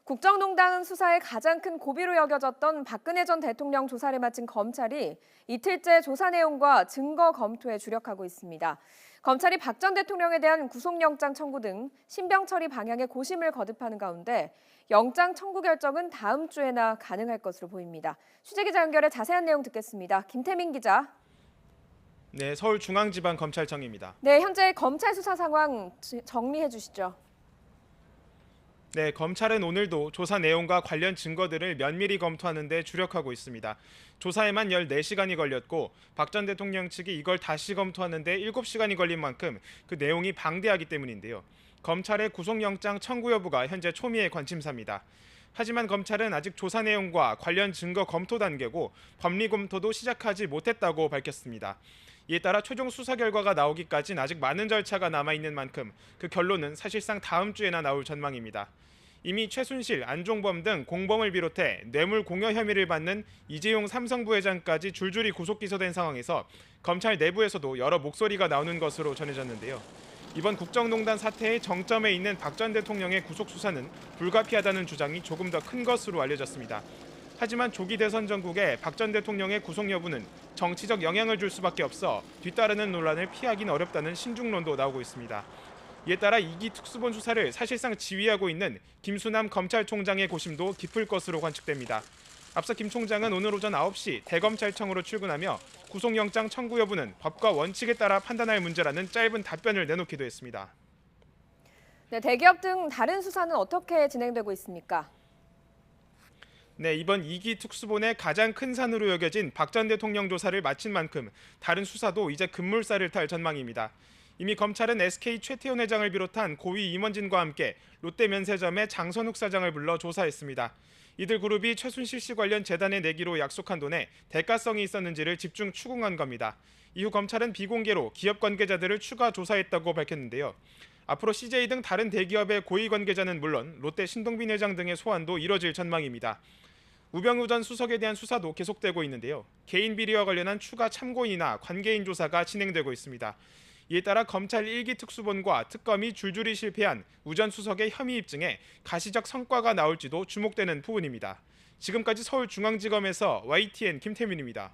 국정농단 수사의 가장 큰 고비로 여겨졌던 박근혜 전 대통령 조사를 마친 검찰이 이틀째 조사 내용과 증거 검토에 주력하고 있습니다. 검찰이 박 전 대통령에 대한 구속영장 청구 등 신병 처리 방향에 고심을 거듭하는 가운데 영장 청구 결정은 다음 주에나 가능할 것으로 보입니다. 취재기자 연결해 자세한 내용 듣겠습니다. 김태민 기자. 네, 서울중앙지방검찰청입니다. 네, 현재 검찰 수사 상황 정리해 주시죠. 네, 검찰은 오늘도 조사 내용과 관련 증거들을 면밀히 검토하는 데 주력하고 있습니다. 조사에만 14시간이 걸렸고 박 전 대통령 측이 이걸 다시 검토하는 데 7시간이 걸린 만큼 그 내용이 방대하기 때문인데요. 검찰의 구속영장 청구 여부가 현재 초미의 관심사입니다. 하지만 검찰은 아직 조사 내용과 관련 증거 검토 단계고 법리 검토도 시작하지 못했다고 밝혔습니다. 이에 따라 최종 수사 결과가 나오기까지는 아직 많은 절차가 남아있는 만큼 그 결론은 사실상 다음 주에나 나올 전망입니다. 이미 최순실, 안종범 등 공범을 비롯해 뇌물 공여 혐의를 받는 이재용 삼성 부회장까지 줄줄이 구속 기소된 상황에서 검찰 내부에서도 여러 목소리가 나오는 것으로 전해졌는데요. 이번 국정농단 사태의 정점에 있는 박 전 대통령의 구속 수사는 불가피하다는 주장이 조금 더 큰 것으로 알려졌습니다. 하지만 조기 대선 전국에 박 전 대통령의 구속 여부는 정치적 영향을 줄 수밖에 없어 뒤따르는 논란을 피하기는 어렵다는 신중론도 나오고 있습니다. 이에 따라 2기 특수본 수사를 사실상 지휘하고 있는 김수남 검찰총장의 고심도 깊을 것으로 관측됩니다. 앞서 김 총장은 오늘 오전 9시 대검찰청으로 출근하며 구속영장 청구 여부는 법과 원칙에 따라 판단할 문제라는 짧은 답변을 내놓기도 했습니다. 네, 대기업 등 다른 수사는 어떻게 진행되고 있습니까? 네, 이번 2기 특수본의 가장 큰 산으로 여겨진 박 전 대통령 조사를 마친 만큼 다른 수사도 이제 급물살을 탈 전망입니다. 이미 검찰은 SK 최태원 회장을 비롯한 고위 임원진과 함께 롯데면세점의 장선욱 사장을 불러 조사했습니다. 이들 그룹이 최순실 씨 관련 재단에 내기로 약속한 돈에 대가성이 있었는지를 집중 추궁한 겁니다. 이후 검찰은 비공개로 기업 관계자들을 추가 조사했다고 밝혔는데요. 앞으로 CJ 등 다른 대기업의 고위 관계자는 물론 롯데 신동빈 회장 등의 소환도 이뤄질 전망입니다. 우병우 전 수석에 대한 수사도 계속되고 있는데요. 개인 비리와 관련한 추가 참고인이나 관계인 조사가 진행되고 있습니다. 이에 따라 검찰 1기 특수본과 특검이 줄줄이 실패한 우 전 수석의 혐의 입증에 가시적 성과가 나올지도 주목되는 부분입니다. 지금까지 서울중앙지검에서 YTN 김태민입니다.